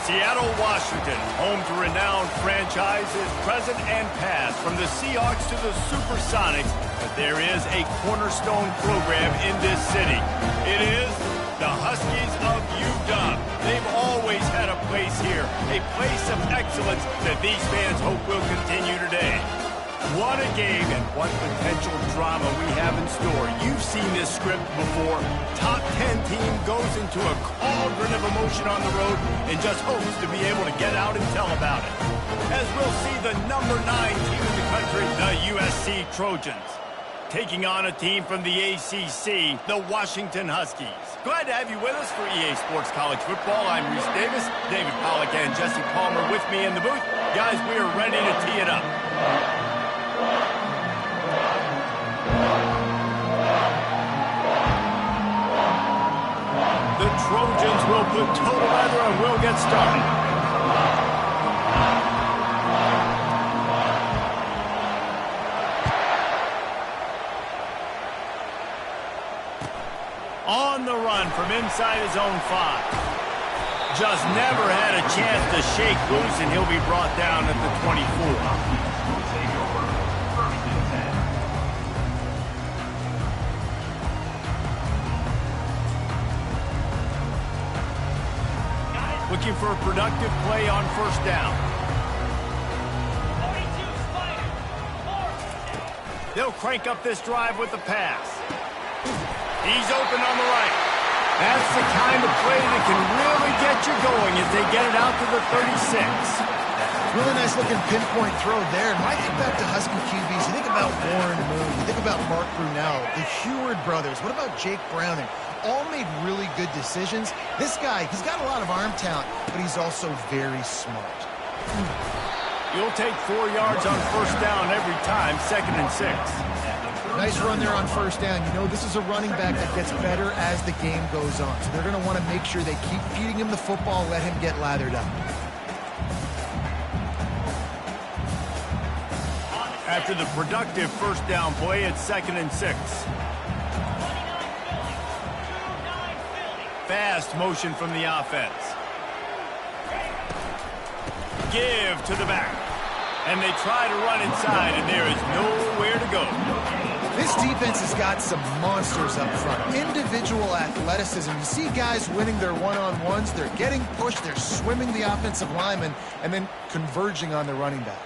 Seattle, Washington, home to renowned franchises, present and past, from the Seahawks to the Supersonics, but there is a cornerstone program in this city. It is the Huskies of UW. They've always had a place here, a place of excellence that these fans hope will continue today. What a game and what potential drama we have in store. You've seen this script before. Top 10 team goes into a cauldron of emotion on the road and just hopes to be able to get out and tell about it. As we'll see the number 9 team in the country, the USC Trojans, taking on a team from the ACC, the Washington Huskies. Glad to have you with us for EA Sports College Football. I'm Reese Davis, David Pollack and Jesse Palmer with me in the booth. Guys, we are ready to tee it up. The Trojans will put total weather and we'll get started. On the run from inside his own 5. Just never had a chance to shake loose, and he'll be brought down at the 24. Looking for a productive play on first down. They'll crank up this drive with the pass. He's open on the right. That's the kind of play that can really get you going as they get it out to the 36. Really nice looking pinpoint throw there. And when I think back to Husky QBs, you think about Warren Moon, you think about Mark Brunell, the Heward brothers. What about Jake Browning? All made really good decisions. This guy, he's got a lot of arm talent, but he's also very smart. You'll take 4 yards on first down every time, 2nd and 6. Nice run there on first down. You know, this is a running back that gets better as the game goes on. So they're going to want to make sure they keep feeding him the football, let him get lathered up. After the productive first down play, it's 2nd and 6. Fast motion from the offense. Give to the back. And they try to run inside, and there is nowhere to go. This defense has got some monsters up front. Individual athleticism. You see guys winning their one-on-ones. They're getting pushed. They're swimming the offensive lineman and then converging on the running back.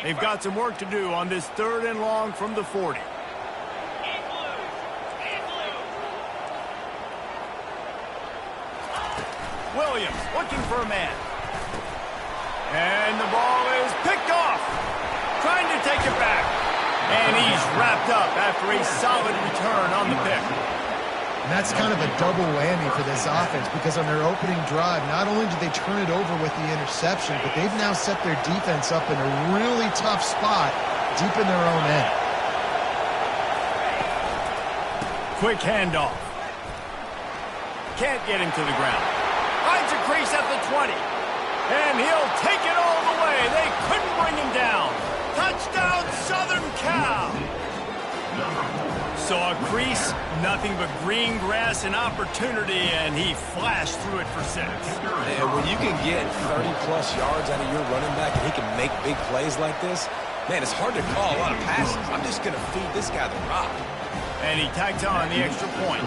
They've got some work to do on this 3rd and long from the 40. Williams looking for a man. And the ball is picked off. Trying to take it back. And he's wrapped up after a solid return on the pick. And that's kind of a double whammy for this offense because on their opening drive, not only did they turn it over with the interception, but they've now set their defense up in a really tough spot deep in their own end. Quick handoff. Can't get him to the ground. Finds a crease at the 20. And he'll take it all the way. They couldn't bring him down. Touchdown, Southern Cal. Saw a crease, nothing but green grass and opportunity, and he flashed through it for 6. And when you can get 30-plus yards out of your running back and he can make big plays like this, man, it's hard to call a lot of passes. I'm just going to feed this guy the rock. And he tacked on the extra point.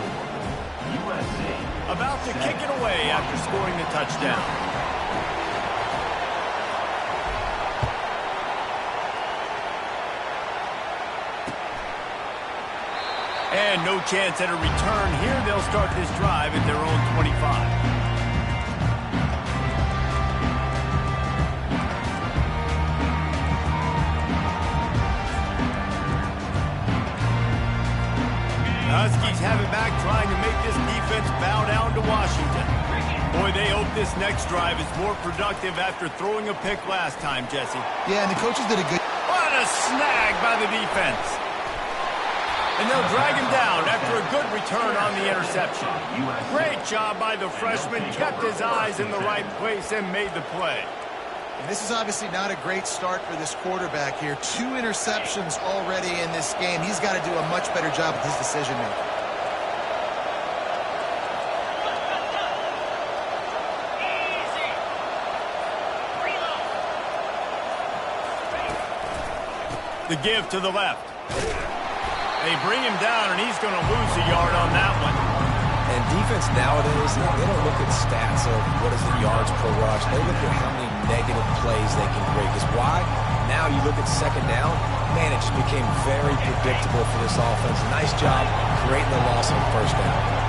About to kick it away after scoring the touchdown. And no chance at a return here. They'll start this drive at their own 25. The Huskies have it back, trying to make this defense bow down to Washington. Boy, they hope this next drive is more productive after throwing a pick last time, Jesse. Yeah, and the coaches did a good... What a snag by the defense. And they'll drag him down after a good return on the interception. Great job by the freshman. Kept his eyes in the right place and made the play. And this is obviously not a great start for this quarterback here. 2 interceptions already in this game. He's got to do a much better job with his decision-making. The give to the left. They bring him down, and he's going to lose a yard on that one. And defense nowadays, they don't look at stats of what is the yards per rush. They look at how many negative plays they can create. Because why? Now you look at second down, man, it just became very predictable for this offense. Nice job creating the loss on first down.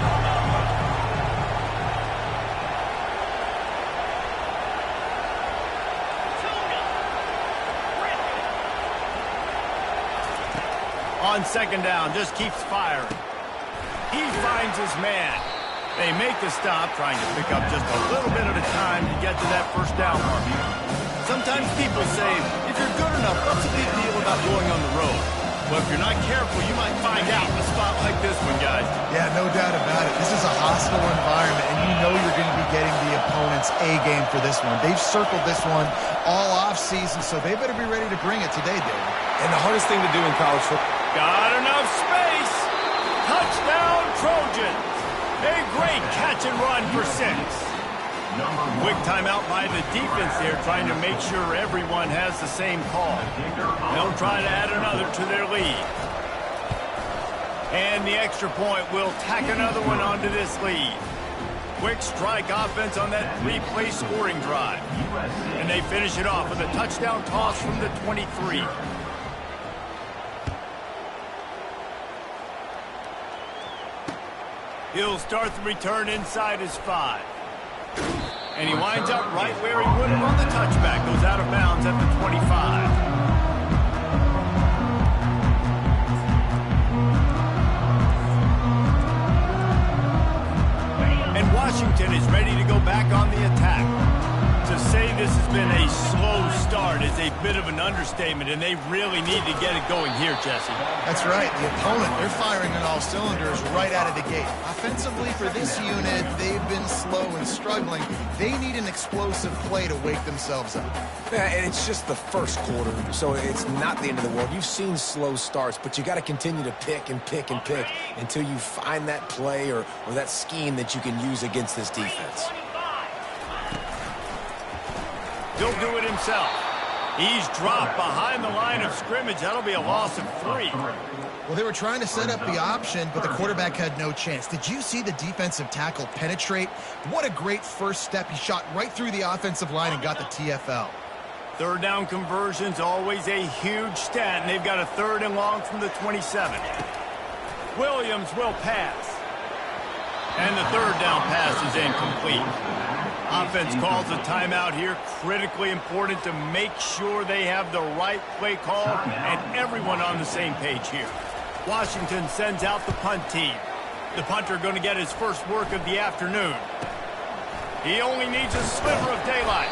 On second down, just keeps firing. He finds his man. They make the stop, trying to pick up just a little bit at a time to get to that first down mark. Sometimes people say, if you're good enough, what's the big deal about going on the road? Well, if you're not careful, you might find out in a spot like this one, guys. Yeah, no doubt about it. This is a hostile environment, and you know you're going to be getting the opponent's A game for this one. They've circled this one all offseason, so they better be ready to bring it today, David. And the hardest thing to do in college football. Got enough space. Touchdown, Trojans. A great catch and run for 6. Quick timeout by the defense there, trying to make sure everyone has the same call. They'll try to add another to their lead. And the extra point will tack another one onto this lead. Quick strike offense on that 3-play scoring drive. And they finish it off with a touchdown toss from the 23. He'll start the return inside his 5. And he winds up right where he would have on the touchback. Goes out of bounds at the 25. And Washington is ready to go back on the attack. To say this has been a slow start is a bit of an understatement, and they really need to get it going here, Jesse. That's right. The opponent, they're firing on all cylinders right out of the gate. Offensively, for this unit, they've been slow and struggling. They need an explosive play to wake themselves up. Yeah, and it's just the first quarter, so it's not the end of the world. You've seen slow starts, but you got to continue to pick and pick and pick until you find that play or that scheme that you can use against this defense. He'll do it himself. He's dropped behind the line of scrimmage. That'll be a loss of 3. Well, they were trying to set up the option, but the quarterback had no chance. Did you see the defensive tackle penetrate? What a great first step. He shot right through the offensive line and got the TFL. Third down conversion's always a huge stat, and they've got a 3rd and long from the 27. Williams will pass. And the 3rd down pass is incomplete. Offense calls a timeout here. Critically important to make sure they have the right play call and everyone on the same page here. Washington sends out the punt team. The punter going to get his first work of the afternoon. He only needs a sliver of daylight.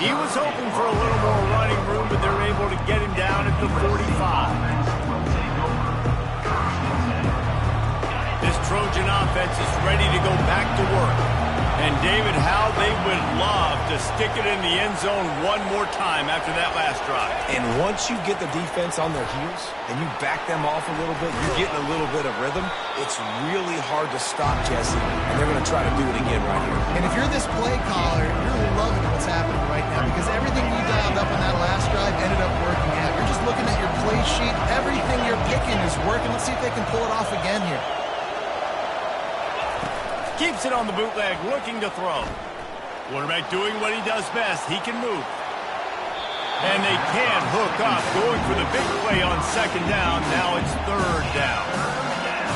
He was hoping for a little more running room, but they're able to get him down at the 45. This Trojan offense is ready to go back to work. And, David, how they would love to stick it in the end zone one more time after that last drive. And once you get the defense on their heels and you back them off a little bit, you're getting a little bit of rhythm, it's really hard to stop, Jesse, and they're going to try to do it again right here. And if you're this play caller, you're loving what's happening right now because everything you dialed up on that last drive ended up working out. You're just looking at your play sheet. Everything you're picking is working. Let's see if they can pull it off again here. Keeps it on the bootleg, looking to throw. Quarterback doing what he does best. He can move. And they can't hook up, going for the big play on second down. Now it's 3rd down.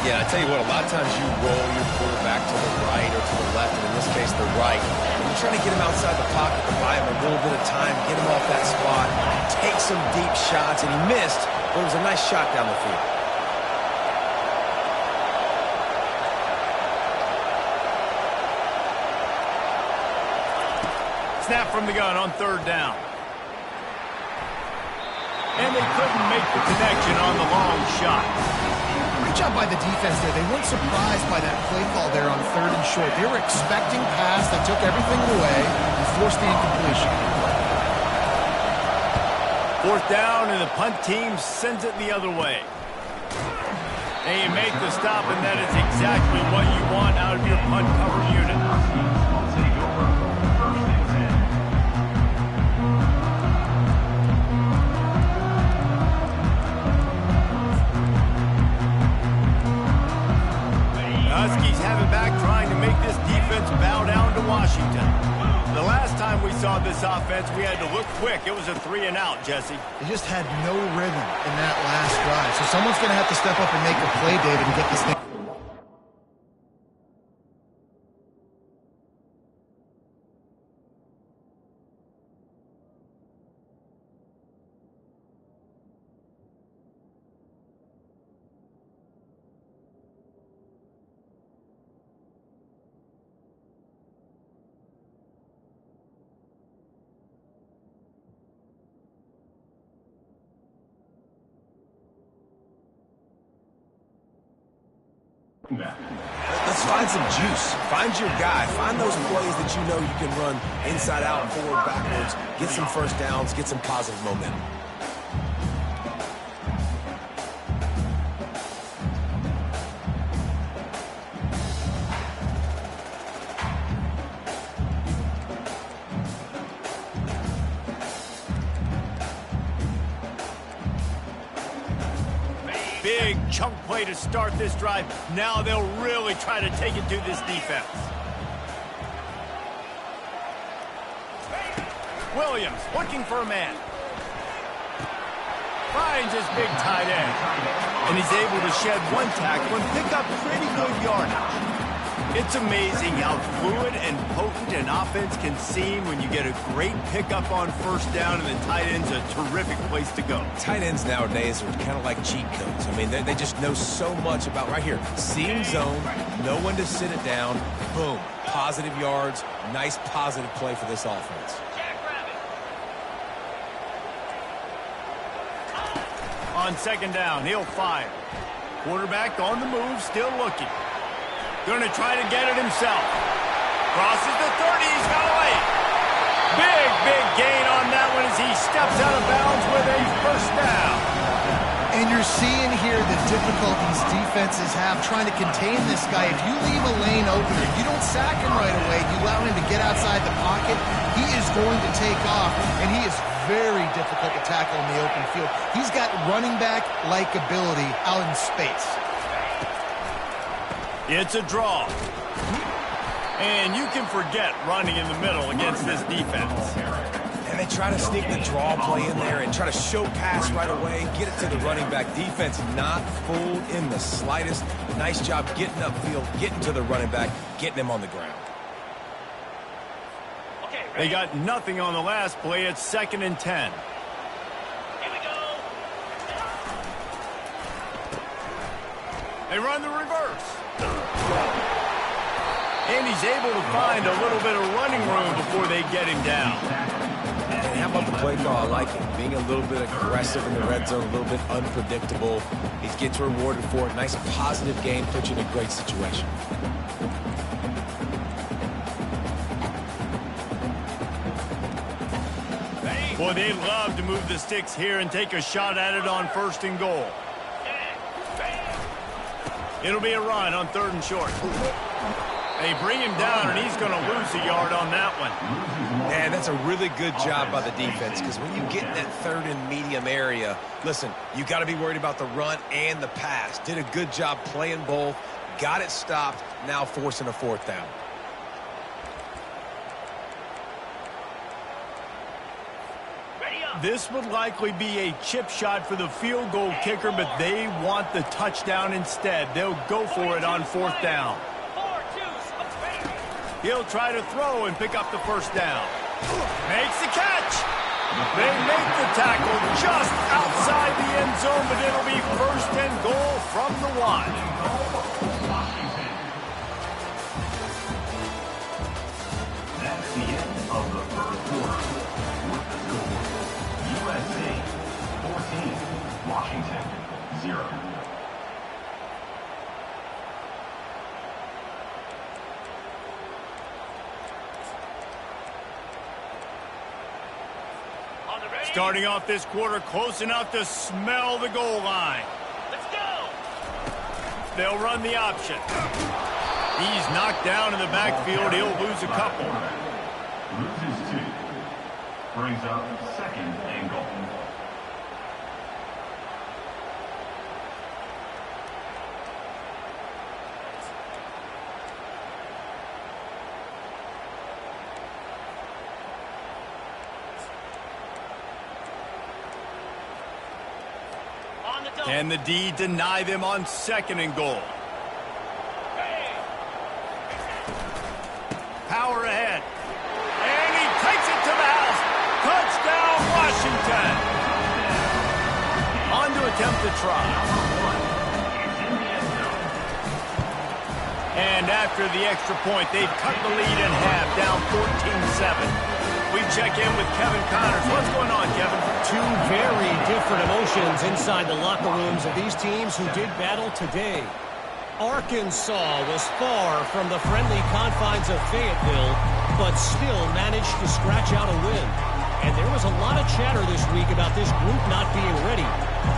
Yeah, I tell you what, a lot of times you roll your quarterback to the right or to the left, and in this case, the right. And you're trying to get him outside the pocket to buy him a little bit of time, get him off that spot, take some deep shots, and he missed, but it was a nice shot down the field. Snap from the gun on 3rd down. And they couldn't make the connection on the long shot. Good job by the defense there. They weren't surprised by that play call there on 3rd and short. They were expecting pass that took everything away and forced the incompletion. 4th down, and the punt team sends it the other way. And you make the stop, and that is exactly what you want out of your punt cover unit. back trying to make this defense bow down to Washington. The last time we saw this offense, we had to look quick. It was a 3-and-out, Jesse. They just had no rhythm in that last drive. So someone's going to have to step up and make a play, David, and get this thing. Let's find some juice. Find your guy. Find those plays that you know you can run inside out, forward, backwards. Get some first downs. Get some positive momentum. Big chunk play to start this drive. Now they'll really try to take it to this defense. Williams looking for a man. Finds his big tight end. And he's able to shed one tackle and pick up pretty good yardage. It's amazing how fluid and potent an offense can seem when you get a great pickup on first down, and the tight end's a terrific place to go. Tight ends nowadays are kind of like cheat codes. I mean, they just know so much about right here. Seeing zone, know when to sit it down, boom, positive yards, nice positive play for this offense. On second down, he'll fire. Quarterback on the move, still looking. Going to try to get it himself. Crosses the 30, he's got away. Big gain on that one as he steps out of bounds with a first down. And you're seeing here the difficulties defenses have trying to contain this guy. If you leave a lane open, if you don't sack him right away, you allow him to get outside the pocket, he is going to take off, and he is very difficult to tackle in the open field. He's got running back-like ability out in space. It's a draw. And you can forget running in the middle against this defense. And they try to sneak the draw play in there and try to show pass right away, get it to the running back. Defense not fooled in the slightest. Nice job getting upfield, getting to the running back, getting him on the ground. They got nothing on the last play. It's 2nd and 10. Here we go. They run the reverse. And he's able to find a little bit of running room before they get him down. And how about the play call? I like it. Being a little bit aggressive in the red zone, a little bit unpredictable. He gets rewarded for it. Nice positive game, puts you in a great situation. Boy, they love to move the sticks here and take a shot at it on 1st and goal. It'll be a run on 3rd and short. They bring him down, and he's going to lose a yard on that one. And that's a really good job by the defense, because when you get in that 3rd and medium area, listen, you got to be worried about the run and the pass. Did a good job playing both, got it stopped, now forcing a 4th down. This would likely be a chip shot for the field goal kicker, but they want the touchdown instead. They'll go for it on 4th down. He'll try to throw and pick up the first down. Makes the catch. They make the tackle just outside the end zone, but it'll be 1st and goal from the 1. That's the end of the first quarter. With the score, USA 14, Washington 0. Starting off this quarter close enough to smell the goal line. Let's go. They'll run the option. He's knocked down in the backfield. He'll lose a couple. Loses 2. Brings up 2nd and goal. Can the D deny them on 2nd and goal? Power ahead. And he takes it to the house. Touchdown, Washington. On to attempt the try. And after the extra point, they've cut the lead in half, down 14-7. We check in with Kevin Connors. What's going on, Kevin? Two very different emotions inside the locker rooms of these teams who did battle today. Arkansas was far from the friendly confines of Fayetteville, but still managed to scratch out a win. And there was a lot of chatter this week about this group not being ready.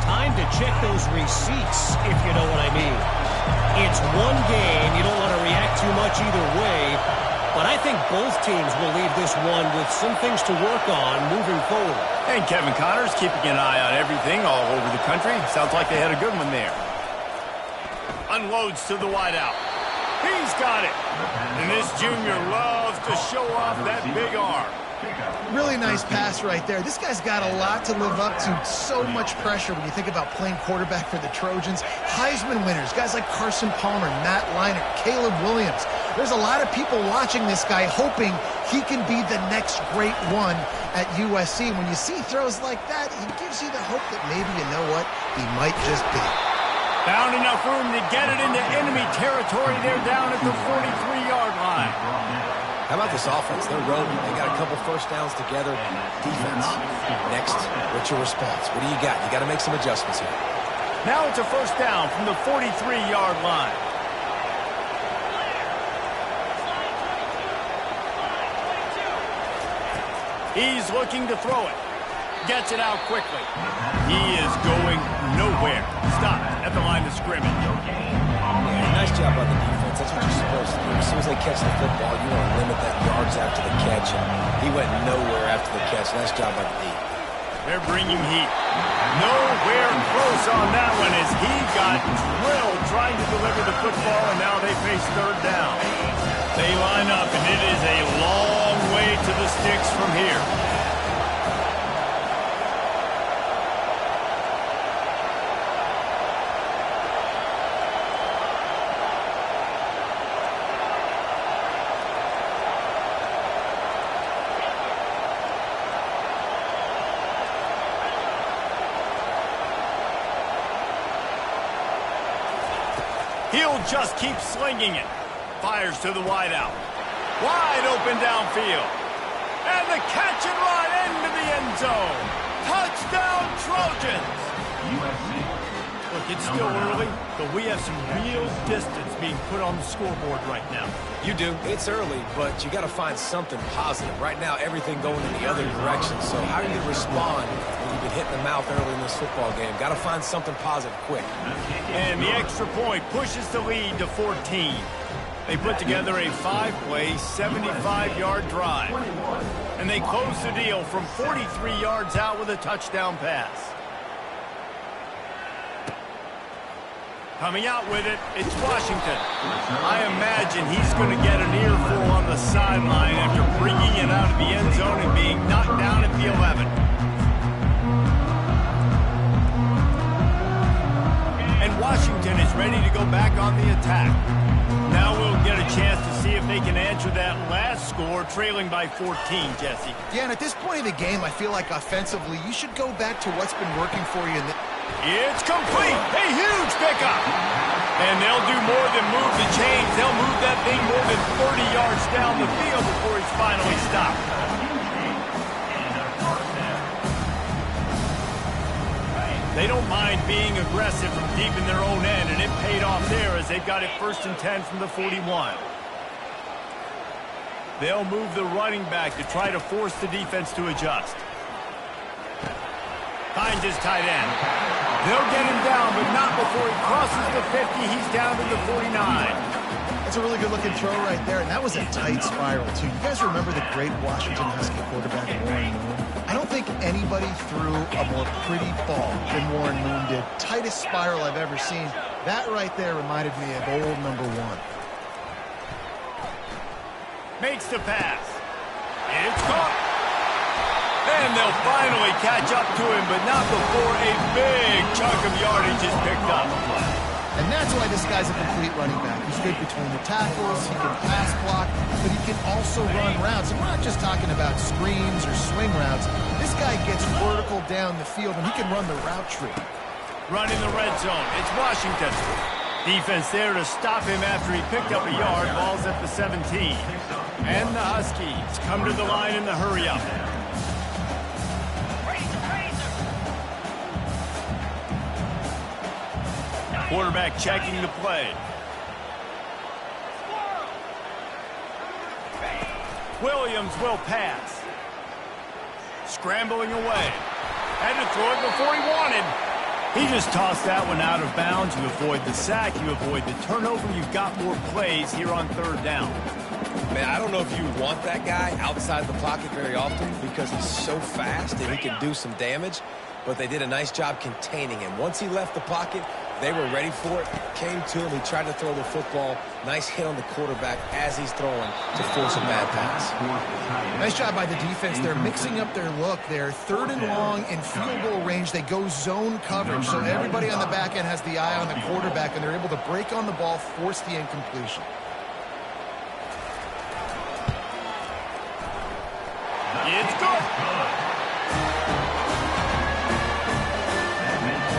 Time to check those receipts, if you know what I mean. It's one game. You don't want to react too much either way. But I think both teams will leave this one with some things to work on moving forward. And Kevin Connors keeping an eye on everything all over the country. Sounds like they had a good one there. Unloads to the wideout. He's got it. And this junior loves to show off that big arm. Really nice pass right there. This guy's got a lot to live up to. So much pressure when you think about playing quarterback for the Trojans. Heisman winners, guys like Carson Palmer, Matt Leinart, Caleb Williams. There's a lot of people watching this guy hoping he can be the next great one at USC. When you see throws like that, it gives you the hope that maybe, you know what, he might just be. Found enough room to get it into enemy territory. They're down at the 43-yard line. How about this offense? They're rolling. They got a couple first downs together. Defense. Next, what's your response? What do you got? You got to make some adjustments here. Now it's a first down from the 43-yard line. He's looking to throw it. Gets it out quickly. He is going nowhere. Stopped at the line of scrimmage. Yeah, nice job by the defense. That's what you're supposed to do. As soon as they catch the football, you want to limit that yards after the catch. And he went nowhere after the catch. Nice job by the D. They're bringing heat. Nowhere close on that one as he got drilled trying to deliver the football, and now they face 3rd down. They line up, and it is a long way to the sticks from here. He'll just keep slinging it. Fires to the wideout. Wide open downfield. And the catch and run into the end zone. Touchdown, Trojans. Look, it's still early, but we have some real distance being put on the scoreboard right now. You do. It's early, but you got to find something positive. Right now, everything going in the other direction. So how are you going to respond when you've been hit in the mouth early in this football game? Got to find something positive quick. And the extra point pushes the lead to 14. They put together a 5-play, 75-yard drive. And they close the deal from 43 yards out with a touchdown pass. Coming out with it, it's Washington. I imagine he's going to get an earful on the sideline after bringing it out of the end zone and being knocked down at the 11. And Washington is ready to go back on the attack. Now we'll get a chance to see if they can answer that last score, trailing by 14, Jesse. Yeah, and at this point of the game, I feel like offensively, you should go back to what's been working for you in the... It's complete. A huge pickup. And they'll do more than move the chains. They'll move that thing more than 30 yards down the field before he's finally stopped. They don't mind being aggressive from deep in their own end, and it paid off there as they've got it 1st and 10 from the 41. They'll move the running back to try to force the defense to adjust. Finds his tight end. They'll get him down, but not before he crosses the 50. He's down to the 49. That's a really good-looking throw right there, and that was a tight spiral, too. You guys remember the great Washington Husky quarterback, Warren Moon? I don't think anybody threw a more pretty ball than Warren Moon did. Tightest spiral I've ever seen. That right there reminded me of old number 1. Makes the pass. It's caught. And they'll finally catch up to him, but not before a big chunk of yardage is picked up. And that's why this guy's a complete running back. He's good between the tackles, he can pass block, but he can also run routes. And we're not just talking about screens or swing routes. This guy gets vertical down the field, and he can run the route tree. Running the red zone, it's Washington. Defense there to stop him after he picked up a yard. Ball's at the 17. And the Huskies come to the line in the hurry-up. Quarterback checking the play. Williams will pass. Scrambling away. Had to throw it before he wanted. He just tossed that one out of bounds. You avoid the sack. You avoid the turnover. You've got more plays here on third down. Man, I don't know if you want that guy outside the pocket very often because he's so fast and he can do some damage, but they did a nice job containing him. Once he left the pocket, they were ready for it, came to him, he tried to throw the football. Nice hit on the quarterback as he's throwing to force a bad pass. Nice job by the defense. They're mixing up their look. They're third and long in field goal range. They go zone coverage, so everybody on the back end has the eye on the quarterback, and they're able to break on the ball, force the incompletion. It's good.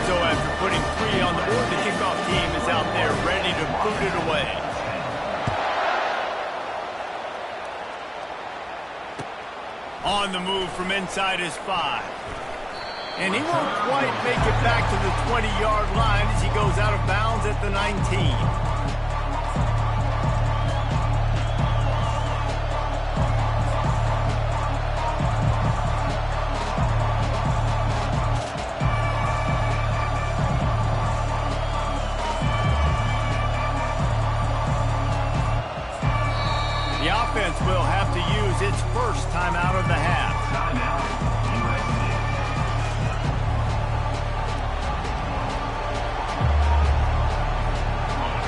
So after putting 3 on the board, the kickoff team is out there ready to boot it away. On the move from inside his 5. And he won't quite make it back to the 20-yard line as he goes out of bounds at the 19. Will have to use its first timeout of the half.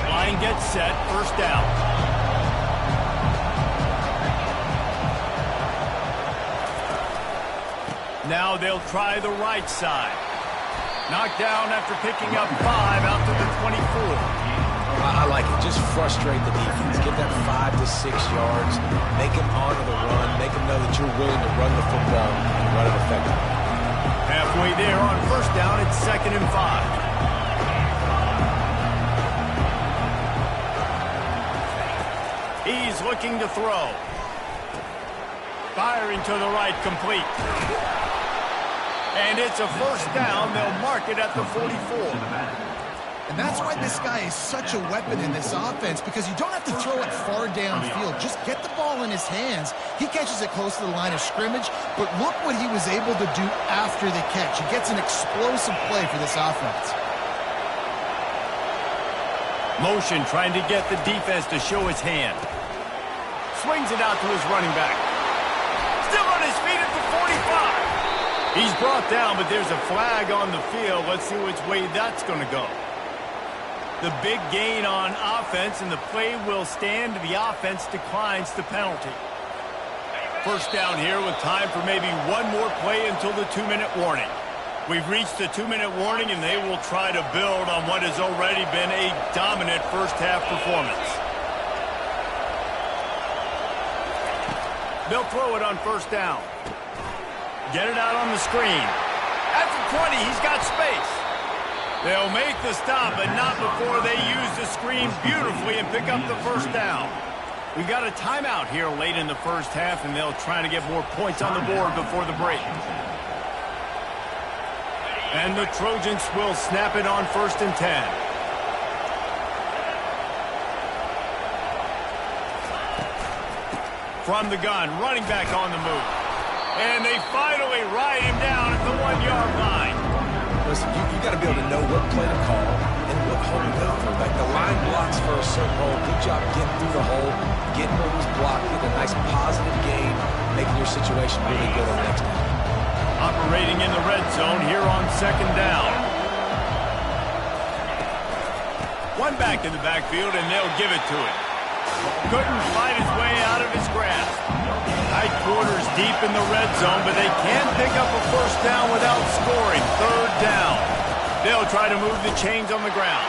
Line gets set, first down. Now they'll try the right side. Knocked down after picking up 5 out to the 24. I like it. Just frustrate the defense. Give that 5 to 6 yards. Make them honor the run. Make them know that you're willing to run the football and run it effectively. Halfway there on first down, it's 2nd and 5. He's looking to throw. Firing to the right, complete. And it's a first down. They'll mark it at the 44. And that's why this guy is such a weapon in this offense, because you don't have to throw it far downfield. Just get the ball in his hands. He catches it close to the line of scrimmage, but look what he was able to do after the catch. He gets an explosive play for this offense. Motion trying to get the defense to show his hand. Swings it out to his running back. Still on his feet at the 45. He's brought down, but there's a flag on the field. Let's see which way that's going to go. The big gain on offense, and the play will stand. The offense declines the penalty. First down here with time for maybe one more play until the 2-minute warning. We've reached the 2-minute warning, and they will try to build on what has already been a dominant first-half performance. They'll throw it on first down. Get it out on the screen. At the 20, he's got space. They'll make the stop, but not before they use the screen beautifully and pick up the first down. We got a timeout here late in the first half, and they'll try to get more points on the board before the break. And the Trojans will snap it on 1st and 10. From the gun, running back on the move. And they finally ride him down at the 1-yard line. Listen, you got to be able to know what play to call and what hole to go through. Like the line blocks for a certain hole. Good job getting through the hole, getting what was blocked, getting a nice positive gain, making your situation really good on the next down. Operating in the red zone here on 2nd down. One back in the backfield, and they'll give it to him. Couldn't fight his way out of his grasp. Tight quarters deep in the red zone, but they can't pick up a first down without scoring. Third down. They'll try to move the chains on the ground.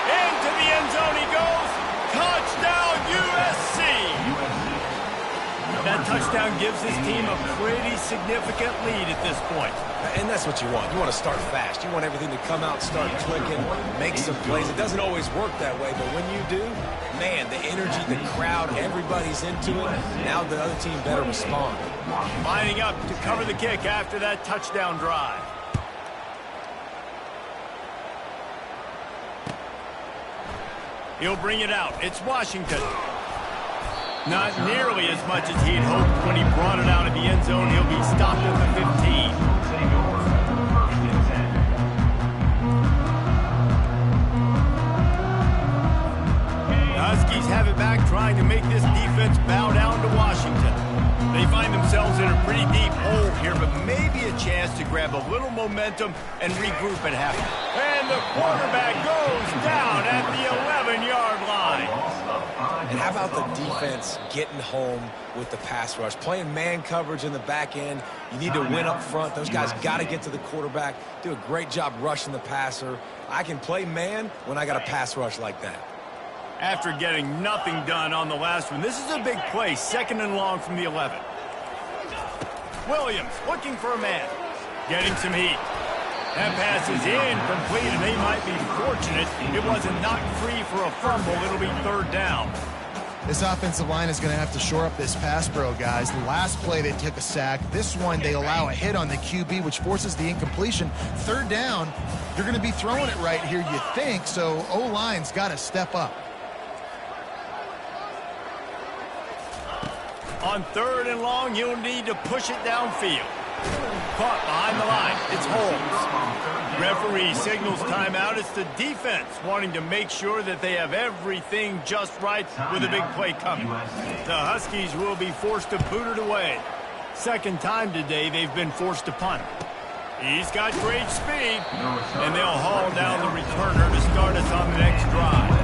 Into the end zone he goes. Touchdown, USC! That touchdown gives his team a pretty significant lead at this point. And that's what you want. You want to start fast. You want everything to come out, start clicking, make some plays. It doesn't always work that way, but when you do, man, the energy, the crowd, everybody's into it. Now the other team better respond. Lining up to cover the kick after that touchdown drive. He'll bring it out. It's Washington. Not nearly as much as he'd hoped when he brought it out of the end zone. He'll be stopped at the 15. The Huskies have it back, trying to make this defense bow down to Washington. They find themselves in a pretty deep hole here, but maybe a chance to grab a little momentum and regroup at half. And the quarterback goes down at the 11-yard line. And how about the defense getting home with the pass rush? Playing man coverage in the back end. You need to win up front. Those guys got to get to the quarterback, do a great job rushing the passer. I can play man when I got a pass rush like that. After getting nothing done on the last one, this is a big play, 2nd and long from the 11. Williams looking for a man, getting some heat. That pass is incomplete, and they might be fortunate it wasn't knocked free for a fumble. It'll be 3rd down. This offensive line is going to have to shore up this pass pro, guys. The last play, they took a sack. This one, they allow a hit on the QB, which forces the incompletion. 3rd down, you're going to be throwing it right here, you think, so O-line's got to step up. On 3rd and long, you'll need to push it downfield. Caught behind the line. It's Holmes. Referee signals timeout. It's the defense wanting to make sure that they have everything just right with a big play coming. The Huskies will be forced to boot it away. 2nd time today they've been forced to punt. He's got great speed, and they'll haul down the returner to start us on the next drive.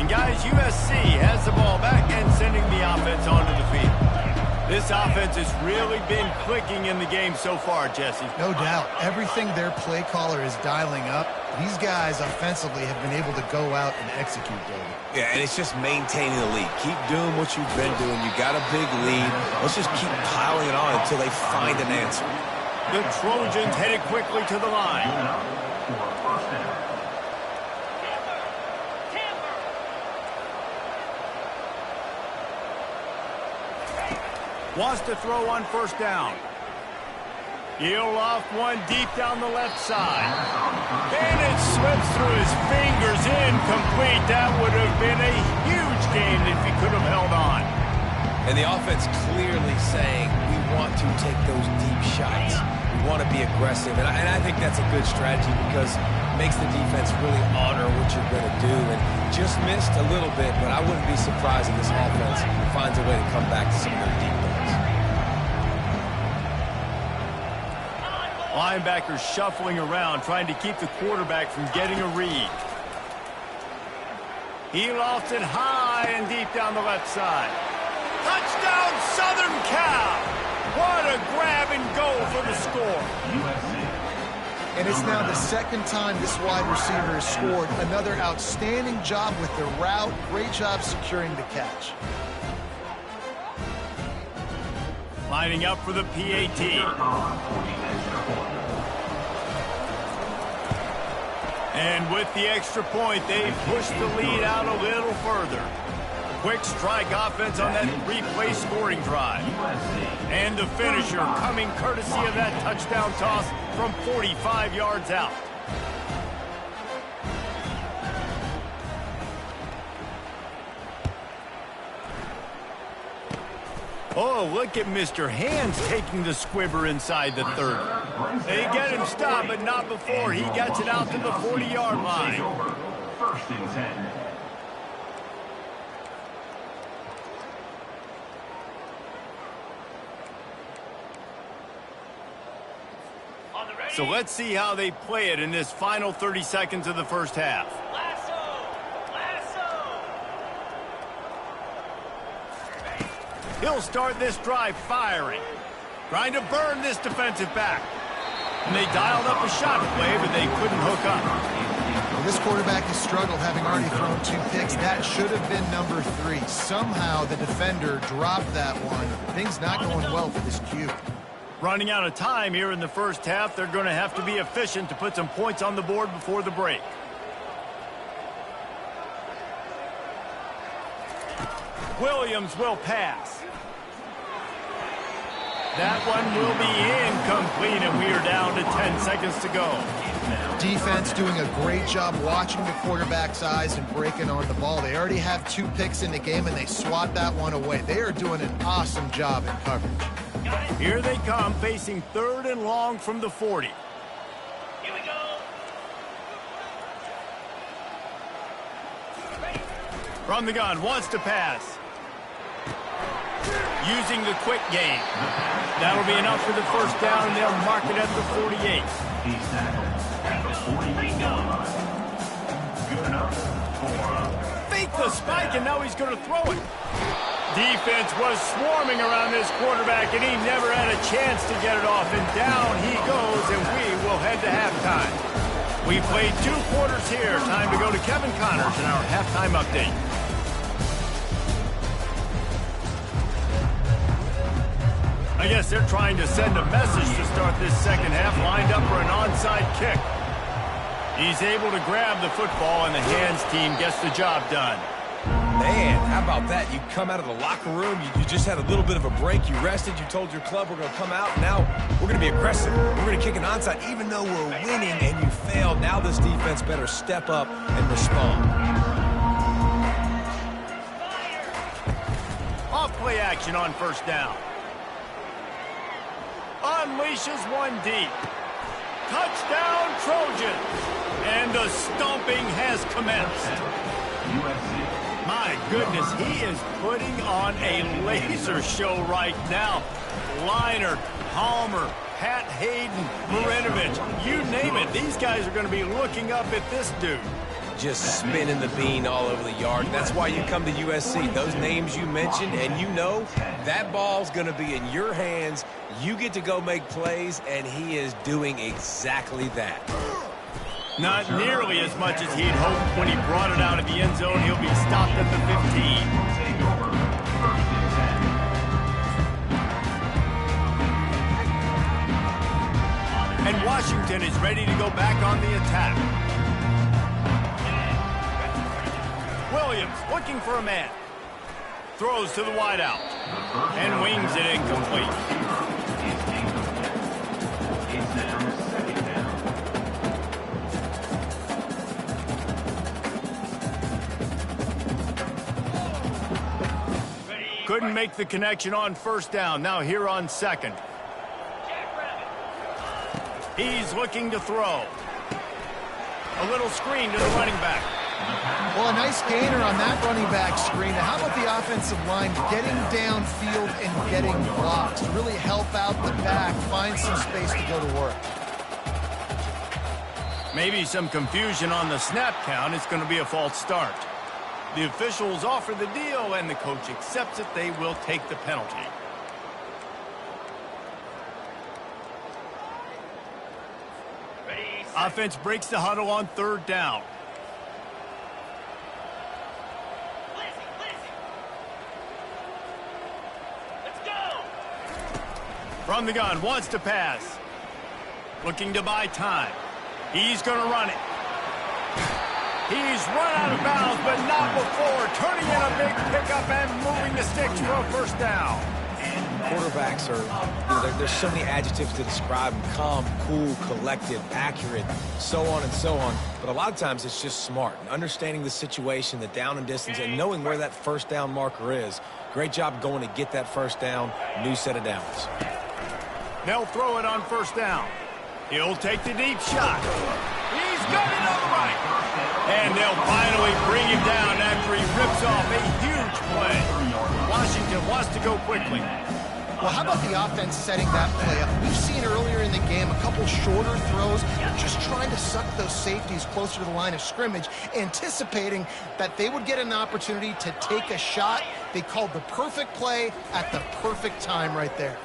Guys, USC has the ball back and sending the offense onto the field. This offense has really been clicking in the game so far, Jesse. No doubt. Everything their play caller is dialing up, these guys offensively have been able to go out and execute, David. Yeah, and it's just maintaining the lead. Keep doing what you've been doing. You got a big lead. Let's just keep piling it on until they find an answer. The Trojans headed quickly to the line. Wants to throw on 1st down. He'll off one deep down the left side. And it slips through his fingers, incomplete. That would have been a huge gain if he could have held on. And the offense clearly saying, we want to take those deep shots. We want to be aggressive. And I think that's a good strategy because it makes the defense really honor what you're going to do. And just missed a little bit, but I wouldn't be surprised if this offense finds a way to come back to some of their deep balls. Linebackers shuffling around, trying to keep the quarterback from getting a read. He lofts it high and deep down the left side. Touchdown, Southern Cal! What a grab and go for the score. And it's now the 2nd time this wide receiver has scored. Another outstanding job with the route. Great job securing the catch. Lining up for the PAT. And with the extra point, they've pushed the lead out a little further. Quick strike offense on that replay scoring drive. And the finisher coming courtesy of that touchdown toss from 45 yards out. Oh, look at Mr. Hands taking the squibber inside the 30. They get him stopped, but not before he gets it out to the 40-yard line. 1st and 10. So let's see how they play it in this final 30 seconds of the first half. He'll start this drive firing. Trying to burn this defensive back. And they dialed up a shot play, but they couldn't hook up. Well, this quarterback has struggled, having already thrown 2 picks. That should have been number 3. Somehow the defender dropped that one. Things not going well for this Q. Running out of time here in the first half. They're going to have to be efficient to put some points on the board before the break. Williams will pass. That one will be incomplete, and we are down to 10 seconds to go. Defense doing a great job watching the quarterback's eyes and breaking on the ball. They already have 2 picks in the game, and they swat that one away. They are doing an awesome job in coverage. Here they come, facing 3rd and long from the 40. Here we go. From the gun, wants to pass. Using the quick game. That'll be enough for the first down, and they'll mark it at the 48. He's tackled at the 48-yard line. Good enough for Fake the spike, and now he's going to throw it. Defense was swarming around this quarterback, and he never had a chance to get it off. And down he goes, and we will head to halftime. We played 2 quarters here. Time to go to Kevin Connors in our halftime update. I guess they're trying to send a message to start this second half, lined up for an onside kick. He's able to grab the football, and the hands team gets the job done. Man, how about that? You come out of the locker room, you just had a little bit of a break, you rested, you told your club we're going to come out, now we're going to be aggressive. We're going to kick an onside, even though we're winning and you failed. Now this defense better step up and respond. Off play action on first down. Unleashes one deep. Touchdown, Trojans. And the stomping has commenced. My goodness, he is putting on a laser show right now. Leinart, Palmer, Pat Hayden, Marinovich, you name it. These guys are going to be looking up at this dude. Just spinning the bean all over the yard. That's why you come to USC. Those names you mentioned, and you know that ball's going to be in your hands. You get to go make plays, and he is doing exactly that. Not nearly as much as he'd hoped when he brought it out of the end zone. He'll be stopped at the 15. And Washington is ready to go back on the attack. Williams looking for a man. Throws to the wideout. And wings it incomplete. Couldn't make the connection on first down. Now here on second. He's looking to throw. A little screen to the running back. Well, a nice gainer on that running back screen. Now, how about the offensive line getting downfield and getting blocks to really help out the back, find some space to go to work? Maybe some confusion on the snap count. It's going to be a false start. The officials offer the deal, and the coach accepts it. They will take the penalty. Offense breaks the huddle on third down. Let's go. From the gun, wants to pass. Looking to buy time. He's going to run it. He's run out of bounds, but not before. Turning in a big pickup and moving the sticks for a first down. Quarterbacks are, there's so many adjectives to describe them. Calm, cool, collected, accurate, so on and so on. But a lot of times it's just smart. Understanding the situation, the down and distance, and knowing where that first down marker is. Great job going to get that first down. New set of downs. They'll throw it on first down. He'll take the deep shot. He's got it on the right. And they'll finally bring him down after he rips off a huge play. Washington wants to go quickly. Well, how about the offense setting that play up? We've seen earlier in the game a couple shorter throws, just trying to suck those safeties closer to the line of scrimmage, anticipating that they would get an opportunity to take a shot. They called the perfect play at the perfect time right there.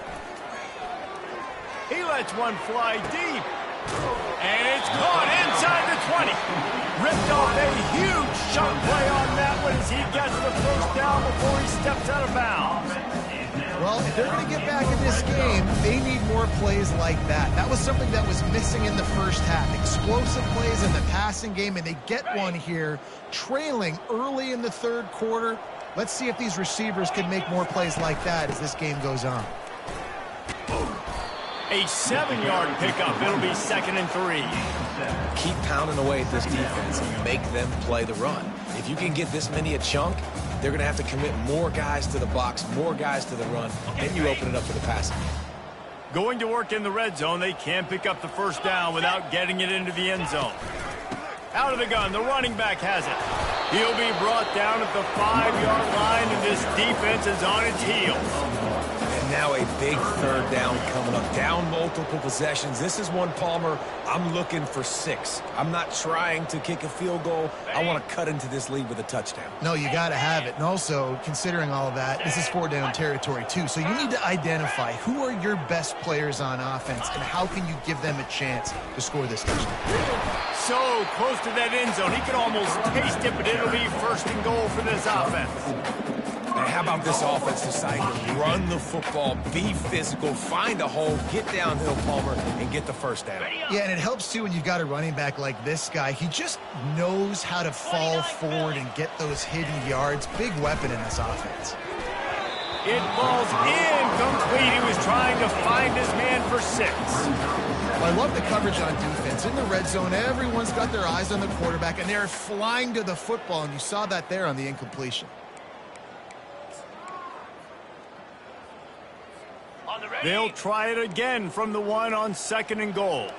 He lets one fly deep. And it's caught inside the 20. Ripped off a huge chunk play on that one as he gets the first down before he steps out of bounds. Well, if they're going to get back in this game, they need more plays like that. That was something that was missing in the first half. Explosive plays in the passing game, and they get one here, trailing early in the third quarter. Let's see if these receivers can make more plays like that as this game goes on. A 7-yard pickup. It'll be 2nd and 3. Keep pounding away at this defense and make them play the run. If you can get this many a chunk, they're going to have to commit more guys to the box, more guys to the run, then you open it up for the passing. Going to work in the red zone. They can pick up the first down without getting it into the end zone. Out of the gun, the running back has it. He'll be brought down at the 5-yard line, and this defense is on its heels. And now a big third down coming up. Down multiple possessions. This is one, Palmer, I'm looking for 6. I'm not trying to kick a field goal. I want to cut into this lead with a touchdown. No, you got to have it. And also, considering all of that, this is 4-down territory too. So you need to identify who are your best players on offense and how can you give them a chance to score this touchdown. So close to that end zone. He can almost taste it, but it'll be 1st and goal for this offense. And how about this offense deciding to run the football, be physical, find a hole, get downhill, Palmer, and get the first down. Yeah, and it helps, too, when you've got a running back like this guy. He just knows how to fall forward and get those hidden yards. Big weapon in this offense. It falls incomplete. He was trying to find his man for 6. Well, I love the coverage on defense. In the red zone, everyone's got their eyes on the quarterback, and they're flying to the football, and you saw that there on the incompletion. They'll try it again from the 1 on 2nd and goal.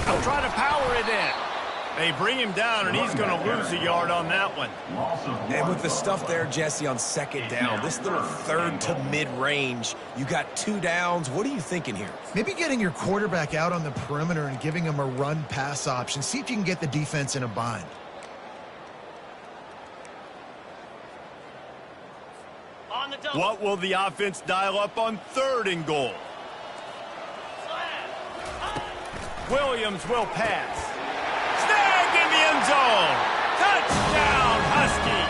They'll try to power it in. They bring him down, and he's going to lose a yard on that one. And with the stuff there, Jesse, on 2nd down, this little 3rd to mid-range, you got 2 downs. What are you thinking here? Maybe getting your quarterback out on the perimeter and giving him a run-pass option. See if you can get the defense in a bind. What will the offense dial up on 3rd and goal? Williams will pass. Snagged in the end zone. Touchdown, Husky.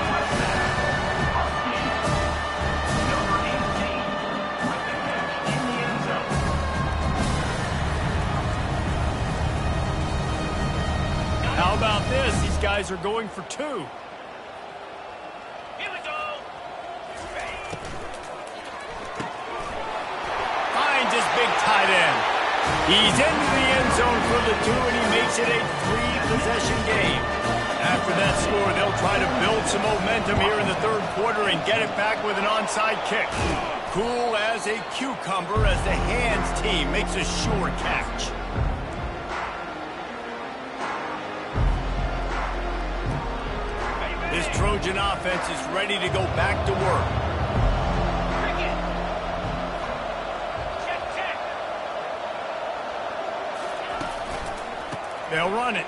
How about this? These guys are going for 2. Big tight end. He's into the end zone for the 2, and he makes it a 3-possession game. After that score, they'll try to build some momentum here in the 3rd quarter and get it back with an onside kick. Cool as a cucumber as the hands team makes a sure catch. This Trojan offense is ready to go back to work. They'll run it.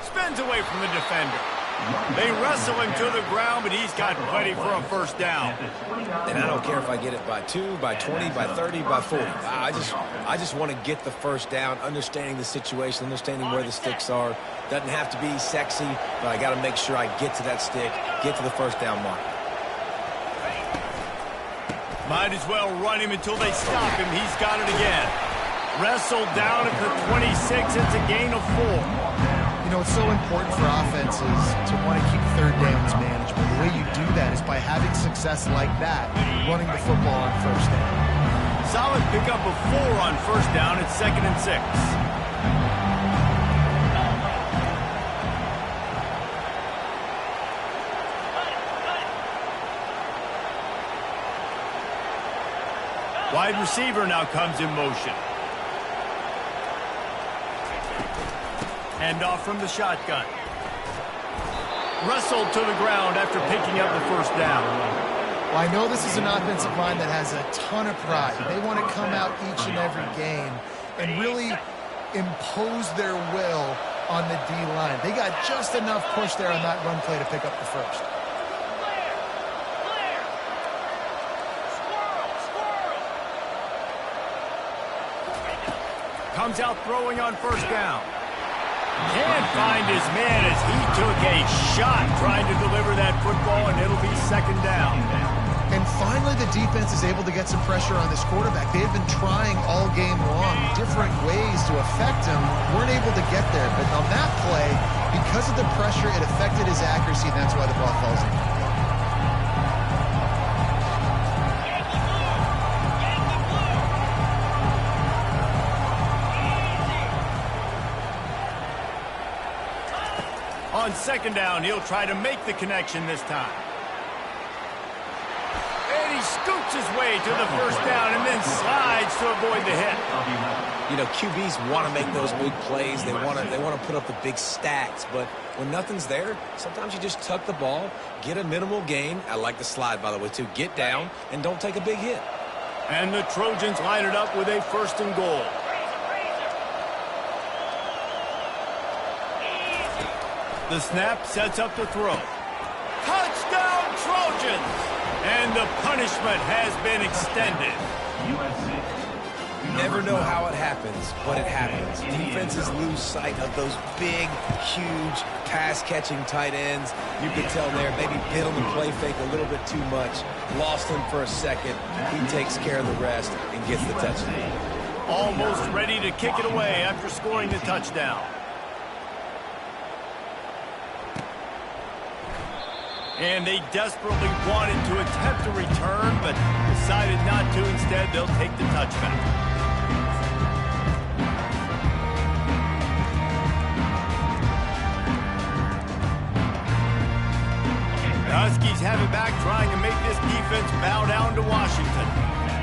Spins away from the defender. They wrestle him to the ground, but he's got plenty for a first down. And I don't care if I get it by 2, by 20, by 30, by 40. I just want to get the first down, understanding the situation, understanding where the sticks are. Doesn't have to be sexy, but I got to make sure I get to that stick, get to the first down mark. Might as well run him until they stop him. He's got it again. Wrestled down at the 26. It's a gain of 4. You know, it's so important for offenses to want to keep 3rd downs manageable. The way you do that is by having success like that, running the football on 1st down. Solid pickup of 4 on 1st down. It's 2nd and 6. Wide receiver now comes in motion. Hand off from the shotgun. Wrestled to the ground after picking picking up the first down. Well, I know this is an offensive line that has a ton of pride. They want to come out each and every game and really impose their will on the D-line. They got just enough push there on that run play to pick up the first. Comes out throwing on first down. Can't find his man as he took a shot trying to deliver that football, and it'll be second down. And finally, the defense is able to get some pressure on this quarterback. They've been trying all game long different ways to affect him. Weren't able to get there. But on that play, because of the pressure, it affected his accuracy, and that's why the ball falls in. On second down, he'll try to make the connection this time. And he scoots his way to the first down and then slides to avoid the hit. You know, QBs want to make those big plays. They want to put up the big stats. But when nothing's there, sometimes you just tuck the ball, get a minimal gain. I like the slide, by the way, too. Get down and don't take a big hit. And the Trojans line it up with a first and goal. The snap sets up the throw. Touchdown, Trojans! And the punishment has been extended. Never know how it happens, but it happens. Defenses lose sight of those big, huge, pass-catching tight ends. You can tell there, maybe bit on the play fake a little bit too much. Lost him for a second. He takes care of the rest and gets the touchdown. Almost ready to kick it away after scoring the touchdown. And they desperately wanted to attempt a return, but decided not to. Instead, they'll take the touchback. The Huskies have it back, trying to make this defense bow down to Washington.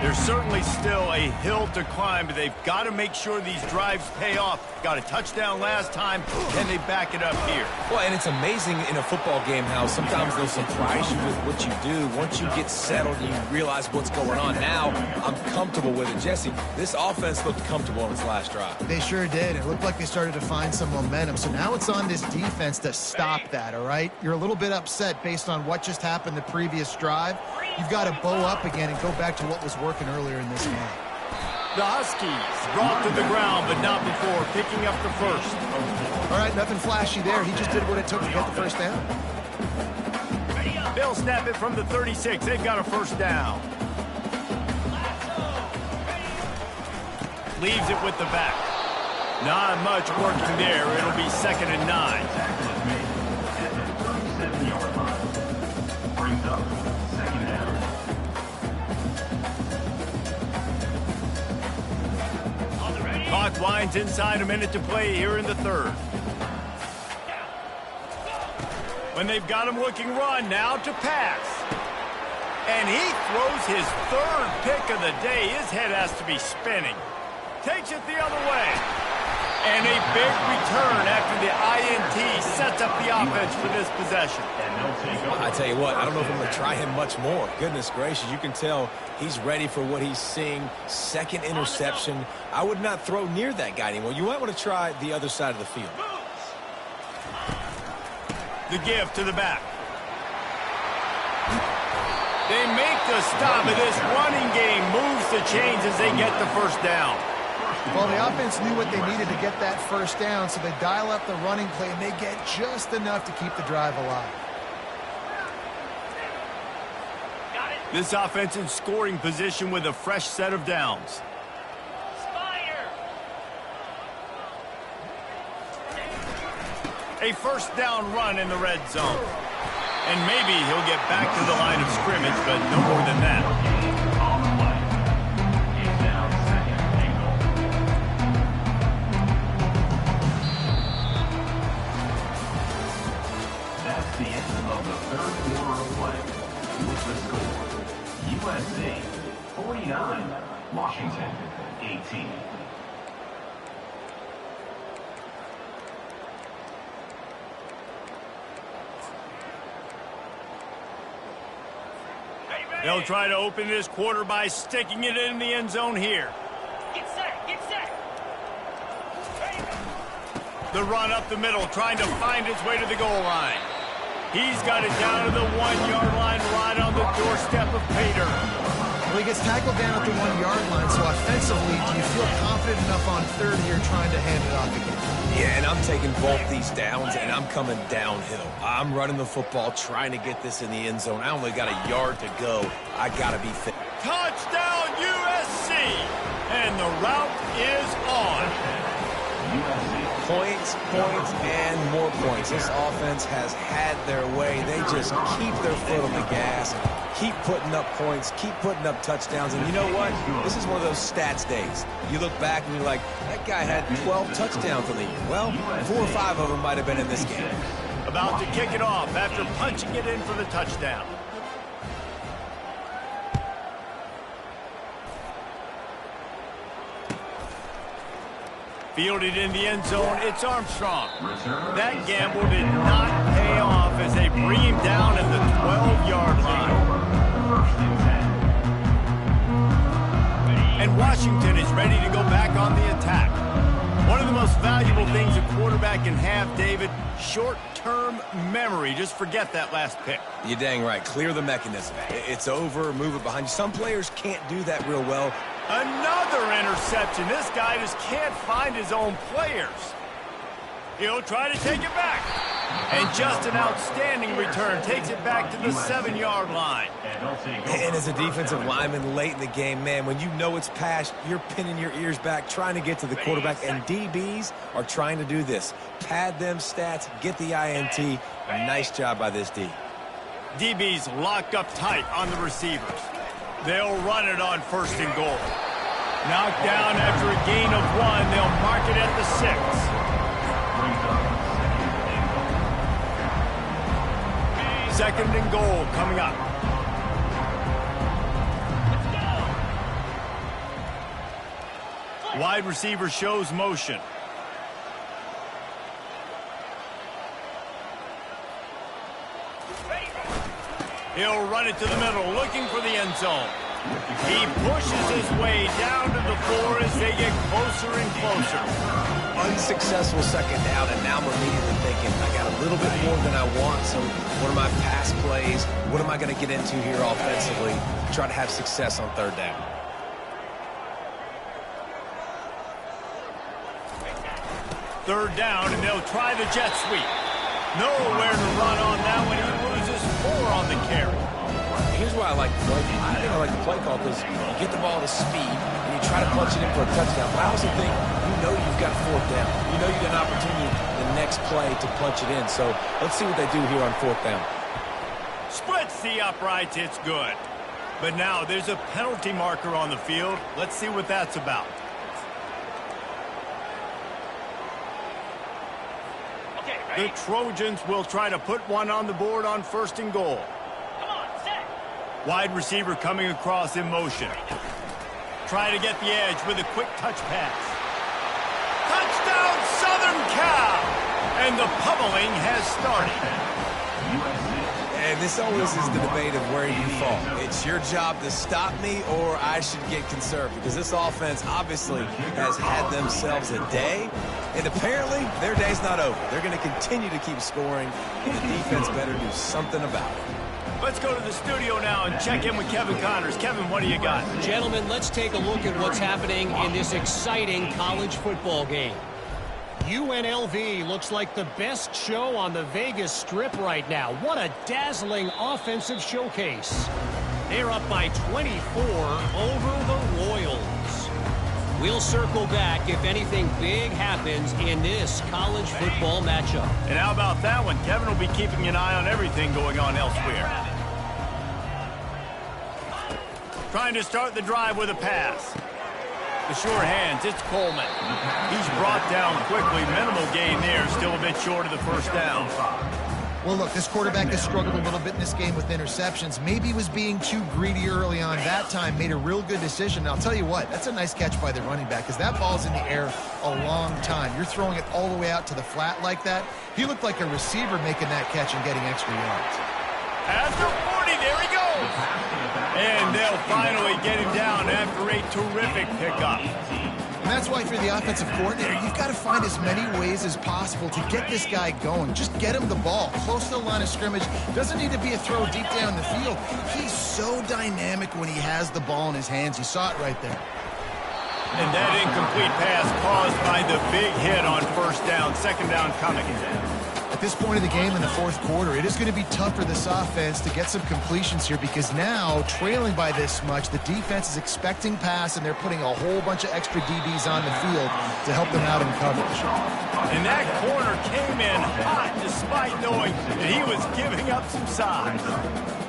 There's certainly still a hill to climb, but they've got to make sure these drives pay off. Got a touchdown last time. Can they back it up here? Well, and it's amazing in a football game how sometimes they'll surprise you with what you do. Once you get settled and you realize what's going on, now I'm comfortable with it. Jesse, this offense looked comfortable on its last drive. They sure did. It looked like they started to find some momentum. So now it's on this defense to stop that, all right? You're a little bit upset based on what just happened the previous drive. You've got to bow up again and go back to what was working earlier in this game. The Huskies brought to the ground, but not before picking up the first. All right, nothing flashy there. He just did what it took to get the first down. They'll snap it from the 36. They've got a first down. Leaves it with the back. Not much working there. It'll be 2nd and 9. Brings up 2nd down. Clock winds inside a minute to play here in the third. When they've got him looking run, now to pass. And he throws his third pick of the day. His head has to be spinning. Takes it the other way. And a big return after the INT sets up the offense for this possession. I tell you what, I don't know if I'm going to try him much more. Goodness gracious, you can tell he's ready for what he's seeing. Second interception. I would not throw near that guy anymore. You might want to try the other side of the field. The give to the back. They make the stop, and this running game moves the chains as they get the first down. Well, the offense knew what they needed to get that first down, so they dial up the running play, and they get just enough to keep the drive alive. This offense in scoring position with a fresh set of downs. A first down run in the red zone. And maybe he'll get back to the line of scrimmage, but no more than that. On the play. It's down 2nd and goal. That's the end of the third quarter of play. With the score, USA 49, Washington 18. They'll try to open this quarter by sticking it in the end zone here. Get set, get set. The run up the middle, trying to find its way to the goal line. He's got it down to the 1-yard line, right on the doorstep of pay dirt. Well, he gets tackled down at the 1-yard line, so offensively, do you feel confident enough on third here trying to hand it off again? Yeah, and I'm taking both these downs, and I'm coming downhill. I'm running the football, trying to get this in the end zone. I only got a yard to go. I got to be fit. Touchdown, USC! And the route is on. Points, points, and more points. This offense has had their way. They just keep their foot on the gas, keep putting up points, keep putting up touchdowns. And you know what? This is one of those stats days. You look back and you're like, that guy had 12 touchdowns on the year. Well, 4 or 5 of them might have been in this game. About to kick it off after punching it in for the touchdown. Fielded in the end zone, it's Armstrong. That gamble did not pay off as they bring him down at the 12-yard line. And Washington is ready to go back on the attack. One of the most valuable things a quarterback can have, David, short-term memory. Just forget that last pick. You're dang right. Clear the mechanism. It's over, move it behind you. Some players can't do that real well. Another interception. This guy just can't find his own players. He'll try to take it back. And just an outstanding return. Takes it back to the 7-yard line. And as a defensive lineman late in the game, man, when you know it's past, you're pinning your ears back, trying to get to the quarterback. And DBs are trying to do this. Pad them stats, get the INT. Nice job by this D. DBs locked up tight on the receivers. They'll run it on 1st and goal. Knocked down after a gain of 1. They'll mark it at the 6. 2nd and goal coming up. Wide receiver shows motion. He'll run it to the middle, looking for the end zone. He pushes his way down to the floor as they get closer and closer. Unsuccessful 2nd down, and now I'm immediately thinking, I got a little bit more than I want, so what are my pass plays? What am I going to get into here offensively to try to have success on 3rd down? Third down, and they'll try the jet sweep. Nowhere to run on that one. He loses 4 on the carry. Here's why I like the play. I think I like the play call because you get the ball to speed and you try to punch it in for a touchdown. But I also think you know you've got 4th down. You know you got an opportunity the next play to punch it in. So let's see what they do here on 4th down. Splits the uprights. It's good. But now there's a penalty marker on the field. Let's see what that's about. The Trojans will try to put one on the board on 1st and goal. Come on, set. Wide receiver coming across in motion. Try to get the edge with a quick touch pass. Touchdown, Southern Cal! And the pummeling has started. And this always is the debate of where you fall. It's your job to stop me or I should get conservative because this offense obviously has had themselves a day, and apparently their day's not over. They're going to continue to keep scoring, and the defense better do something about it. Let's go to the studio now and check in with Kevin Connors. Kevin, what do you got? Gentlemen, let's take a look at what's happening in this exciting college football game. UNLV looks like the best show on the Vegas Strip right now. What a dazzling offensive showcase. They're up by 24 over the Royals. We'll circle back if anything big happens in this college football matchup. And how about that one? Kevin will be keeping an eye on everything going on elsewhere. Trying to start the drive with a pass. The sure hands, it's Coleman. He's brought down quickly. Minimal gain there, still a bit short of the 1st down. Well, look, this quarterback has struggled a little bit in this game with interceptions. Maybe he was being too greedy early on that time, made a real good decision. And I'll tell you what, that's a nice catch by the running back because that ball's in the air a long time. You're throwing it all the way out to the flat like that. He looked like a receiver making that catch and getting extra yards. After 40, there he goes. finally get him down after a terrific pickup. And that's why, if you're the offensive coordinator, you've got to find as many ways as possible to get this guy going. Just get him the ball close to the line of scrimmage. Doesn't need to be a throw deep down the field. He's so dynamic when he has the ball in his hands. You saw it right there. And that incomplete pass caused by the big hit on first down. Second down coming. At this point of the game in the fourth quarter, it is going to be tough for this offense to get some completions here, because now, trailing by this much, the defense is expecting pass, and they're putting a whole bunch of extra DBs on the field to help them out in coverage. And that corner came in hot despite knowing that he was giving up some size.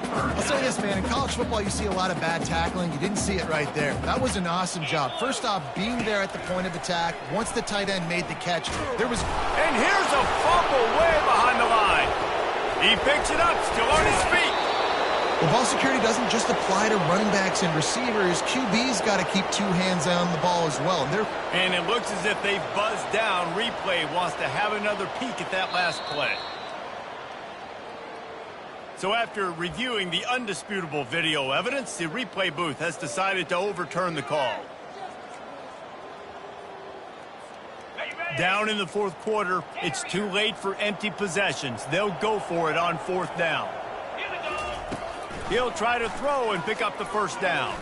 I'll say this, man, in college football you see a lot of bad tackling. You didn't see it right there. That was an awesome job. First off, being there at the point of attack. Once the tight end made the catch, there was... And here's a fumble way behind the line. He picks it up, still on his feet. Well, ball security doesn't just apply to running backs and receivers. QB's got to keep two hands on the ball as well. And it looks as if they've buzzed down. Replay wants to have another peek at that last play. So after reviewing the undisputable video evidence, the replay booth has decided to overturn the call. Down in the fourth quarter, it's too late for empty possessions. They'll go for it on fourth down. He'll try to throw and pick up the first down.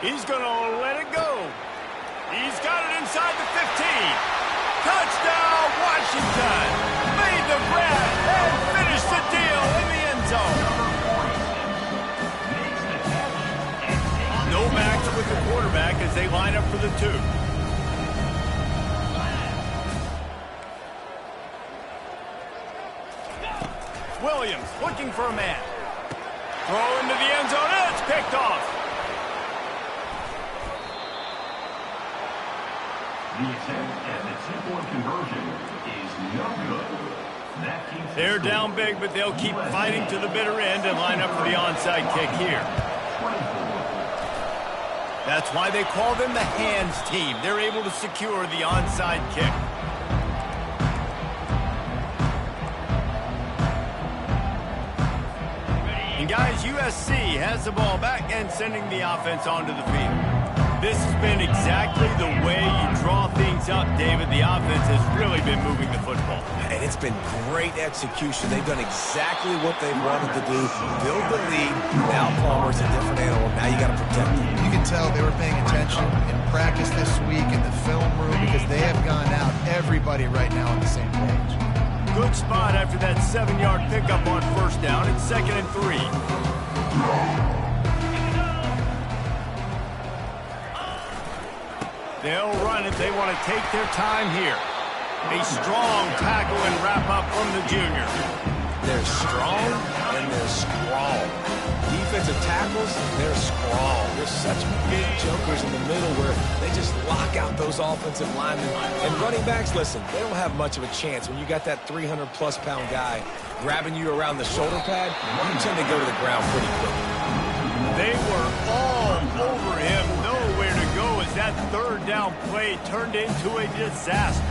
He's going to let it go. He's got it inside the 15. Touchdown, Washington! Made the grab and finished the deal in the end zone. No match with the quarterback as they line up for the two. Williams looking for a man. Throw into the end zone, and it's picked off. The attempt at the two-point conversion is no good. That keeps They're down big, but they'll keep fighting to the bitter end and line up for the onside kick here. That's why they call them the hands team. They're able to secure the onside kick. And guys, USC has the ball back and sending the offense onto the field. This has been exactly the way you draw things up, David. The offense has really been moving the football. And it's been great execution. They've done exactly what they've wanted to do. Build the lead. Now Palmer's a different animal. Now you got to protect him. You can tell they were paying attention in practice this week in the film room, because they have gone out, everybody right now on the same page. Good spot after that 7-yard pickup on first down. It's 2nd and 3. They'll run it. They want to take their time here. A strong tackle and wrap up from the junior. They're strong and they're strong. Defensive tackles, they're strong. They're such big jokers in the middle where they just lock out those offensive linemen. And running backs, listen, they don't have much of a chance. When you got that 300-plus pound guy grabbing you around the shoulder pad, you tend to go to the ground pretty quick. They were all over him. Nowhere to go as that third down play turned into a disaster.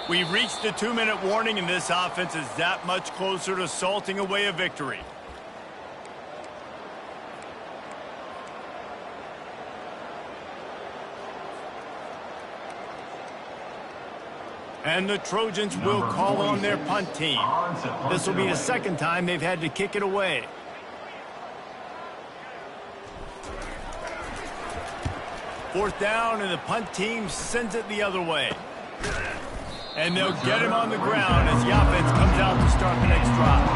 We've reached the 2-minute warning, and this offense is that much closer to salting away a victory. And the Trojans will call on their punt team. This will be the second time they've had to kick it away. Fourth down, and the punt team sends it the other way. And they'll get him on the ground as the offense comes out to start the next drive.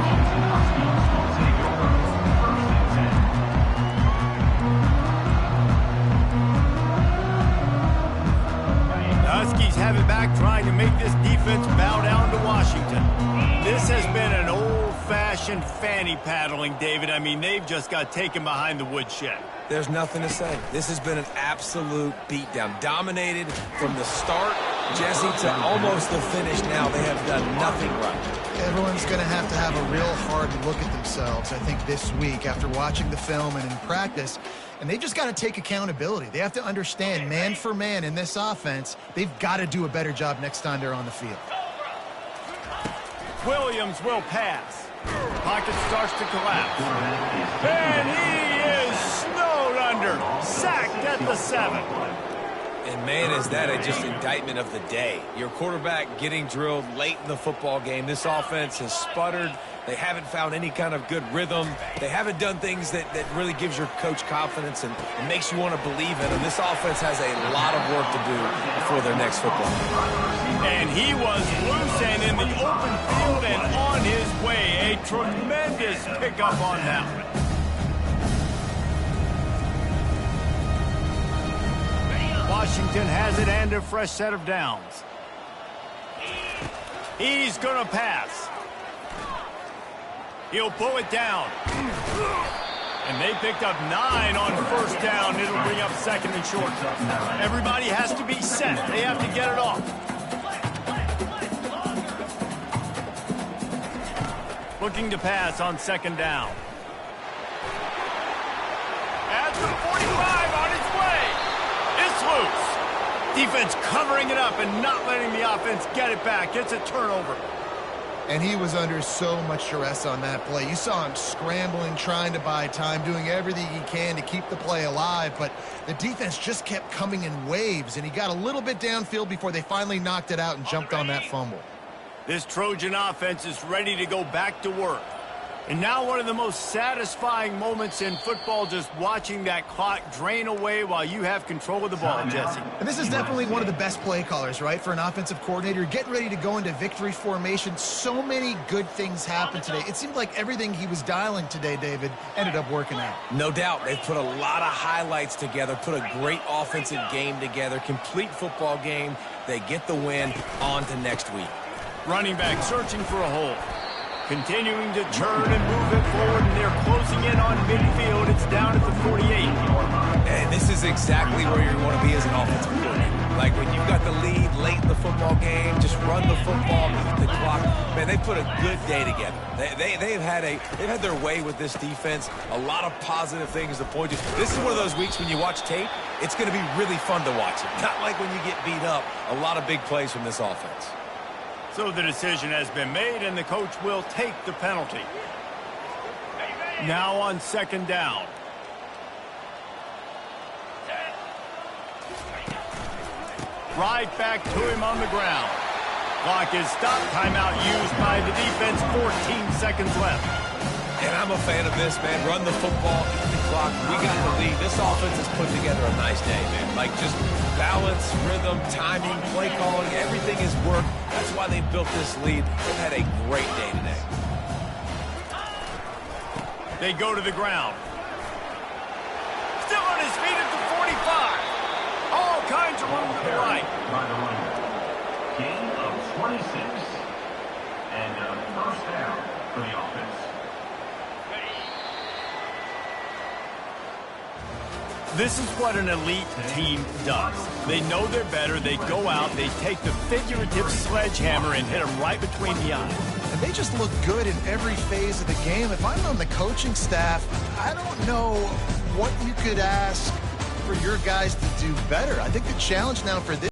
Huskies have it back, trying to make this defense bow down to Washington. This has been an old-fashioned fanny paddling, David. I mean, they've just got taken behind the woodshed. There's nothing to say. This has been an absolute beatdown. Dominated from the start, Jesse, to almost the finish now. They have done nothing right. Everyone's going to have a real hard look at themselves, I think, this week after watching the film and in practice. And they've just got to take accountability. They have to understand, man for man in this offense, they've got to do a better job next time they're on the field. Williams will pass. Pocket starts to collapse. And he is snowed under. Sacked at the 7. And, man, is that just indictment of the day. Your quarterback getting drilled late in the football game. This offense has sputtered. They haven't found any kind of good rhythm. They haven't done things that really gives your coach confidence and makes you want to believe in them. This offense has a lot of work to do before their next football game. And he was loose and in the open field and on his way. A tremendous pickup on that one. Washington has it and a fresh set of downs. He's going to pass. He'll pull it down. And they picked up 9 on first down. It'll bring up second and short. Everybody has to be set. They have to get it off. Looking to pass on second down. At the 45 on its way. It's loose. Defense covering it up and not letting the offense get it back. It's a turnover. And he was under so much duress on that play. You saw him scrambling, trying to buy time, doing everything he can to keep the play alive. But the defense just kept coming in waves, and he got a little bit downfield before they finally knocked it out and jumped on that fumble. This Trojan offense is ready to go back to work. And now one of the most satisfying moments in football, just watching that clock drain away while you have control of the ball, Jesse. And this is definitely one of the best play callers, right, for an offensive coordinator. Getting ready to go into victory formation. So many good things happened today. It seemed like everything he was dialing today, David, ended up working out. No doubt. They've put a lot of highlights together, put a great offensive game together, complete football game. They get the win. On to next week. Running back searching for a hole. Continuing to turn and move it forward, and they're closing in on midfield. It's down at the 48. And this is exactly where you want to be as an offensive coordinator. Like when you've got the lead late in the football game, just run the football, beat the clock. Man, they put a good day together. They've had their way with this defense. A lot of positive things to point to. This is one of those weeks when you watch tape, it's going to be really fun to watch it. Not like when you get beat up. A lot of big plays from this offense. So the decision has been made, and the coach will take the penalty. Now on second down. Right back to him on the ground. Clock is stopped. Timeout used by the defense. 14 seconds left. And I'm a fan of this, man. Run the football, eat the clock. We got the lead. This offense has put together a nice day, man. Like just balance, rhythm, timing, play calling, everything has worked. That's why they built this lead. They've had a great day today. They go to the ground. Still on his feet at the 45. All kinds of room to the right. Gain of 26 and a first down for the offense. This is what an elite team does. They know they're better. They go out. They take the figurative sledgehammer and hit them right between the eyes. And they just look good in every phase of the game. If I'm on the coaching staff, I don't know what you could ask for your guys to do better. I think the challenge now for this